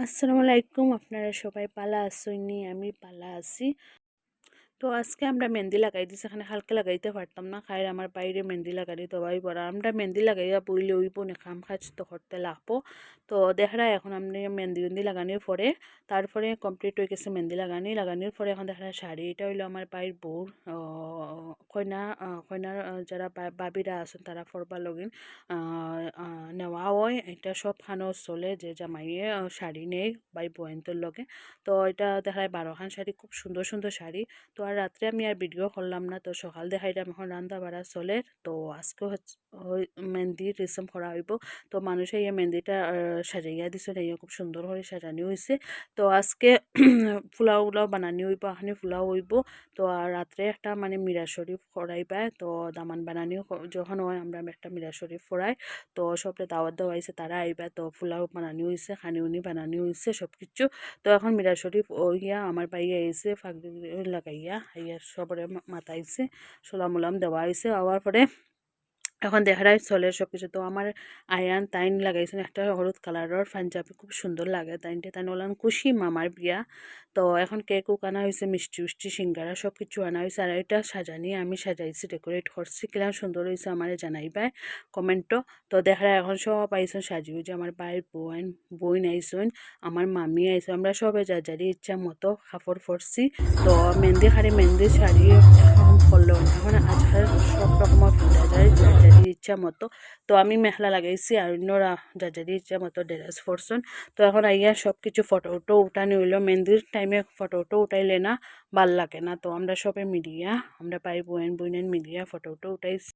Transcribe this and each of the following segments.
আসসালামু আলাইকুম, আপনারা সবাই পালা আসুননি, আমি পালা আছি। তো আজকে আমরা মেহেন্দি লাগাই দিছি, এখানে হালকা লাগাইতে পারতাম না, খাইর আমার বাইরে মেহেন্দি লাগাই তো ভাই পড়া আমরা মেহেন্দি লাগাইয়া বইলে উইব না, খাম খাজ তো করতে লাগবো। তো দেখা এখন আপনি মেহেন্দি লাগানোর পরে তারপরে কমপ্লিট হয়ে গেছে মেহেন্দি লাগানোর পরে এখন দেখা শাড়ি, এটা হইলো আমার বাইর বউর কইনার যারা বাবিরা আছেন তারা ফরবা লগিন নেওয়া হয়। এটা সব খানো চলে যে জামাইয়ে শাড়ি নেই বাই বয়েন্তর লগে। তো এটা দেখায় 12খান শাড়ি, খুব সুন্দর সুন্দর শাড়ি। তো আর রাত্রে আমি আর ভিডিও করলাম না, তো সকাল দেখাইলাম, এখন রান্না বাড়া চলে। তো আজকে মেহেন্দির রেশম করা হইব। তো মানুষে এই মেহেন্দিটা সাজাইয়া দিছে, এই খুব সুন্দর করে সাজানো হয়েছে। তো আজকে পোলাও উলাও বানানি হইব, এখানে পোলাও হইব। তো আর রাত্রে একটা মানে মিরা শরীফ করাইবা। তো দামান বানানিও যখন হয় আমরা একটা মিরা শরীফ করাই। তো সবরে দাওয়াত দেওয়া হয়েছে, তারা আইবা। তো পোলাও বানানি হয়েছে, খানিউনি বানানি হয়েছে সব কিছু। তো এখন মিরা শরীফ ওইয়া আমার বাইয়া এসে ফাঁক লাগাইয়া ইয়া সবরে মাতাইছে, সোলাম উলাম দেওয়া হয়েছে। হওয়ার পরে এখন দেখারাই চলে সব কিছু। তো আমার আয়ান তাইন লাগাইছেন একটা হলুদ কালারের পাঞ্জাবি, খুব সুন্দর লাগে তাইনটে। তাই ওলান খুশি মামার বিয়া। তো এখন কেক আনা হয়েছে, মিষ্টি উষ্টি সিঙ্গারা সব কিছু আনা হয়েছে। আর এটা সাজানি আমি সাজাইছি, ডেকোরেট করছি, কিলাম সুন্দর হয়েছে আমার জানাইবাই কমেন্টও। তো দেখারা এখন সব আইসন সাজিয়ে, যে আমার ভাইয়ের বইন আইসন, আমার মামি আইসন, আমরা সবে যারি ইচ্ছা মতো কাপড় পরছি। তো মেহেন্দি মেহেন্দি শাড়ি এখন করলো না, এখন আজকাল সব রকমের ফুটা যায় যার ইচ্ছা মতো। তো আমি মেখলা লাগাইছি আর অন্যরা যার ইচ্ছা মতো ড্রেস পরছন। তো এখন আইয়া সব কিছু ফটো উটো উঠানি হইলো, মেহেন্দির টাইমে ফটো উটো উঠাইলে না ভাল লাগে না। তো আমরা সবে মিডিয়া, আমরা পাই বইনের মিডিয়া ফটো উটো উঠাইছি।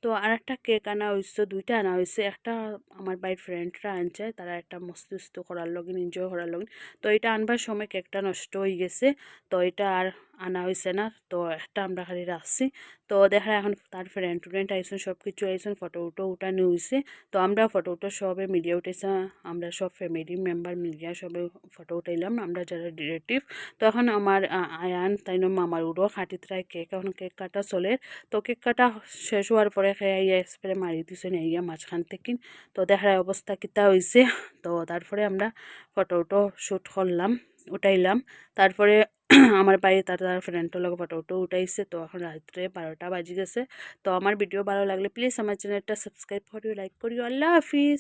তো আর একটা কেক আনা হয়েছে, দুইটা আনা হয়েছে। একটা আমার বাড়ির ফ্রেন্ডরা আনছে, তারা একটা মস্ত করার লগিন, এনজয় করার লগিন। তো এটা আনবার সময় কেকটা নষ্ট হয়ে গেছে, তো এটা আর আনা হয়েছে না। তো একটা আমরা খালি রাখছি। তো দেখা এখন তার ফ্রেন্ড আইসন, সব কিছু আইসন, ফটো উটো উঠানো হয়েছে। তো আমরা ফটো উটো সবে মিডিয়া উঠেছে, আমরা সব ফ্যামিলি মেম্বার মিডিয়া সবে ফটো উঠাইলাম, আমরা যারা রিলেটিভ। তো এখন আমার আয়ান তাই মামার উড়ো খাটিতরায় কেক, এখন কেক কাটা চলে। তো কেক কাটা শেষ হওয়ার পরে খেয়ে স্প্রে মারি দিছে ইয়া মাঝখান থেকে। তো দেখার অবস্থা কিতা হয়েছে। তো তারপরে আমরা ফটো উটো শ্যুট করলাম, উঠাইলাম। তারপরে আমার বাড়ি তার ফ্রেন্ডের লগে ফটো উটো উঠাইছে। তো এখন রাত্রে 12টা বাজি গেছে। তো আমার ভিডিও ভালো লাগলে প্লিজ আমার চ্যানেলটা সাবস্ক্রাইব করিও, লাইক করিও। আল্লাহ হাফিজ।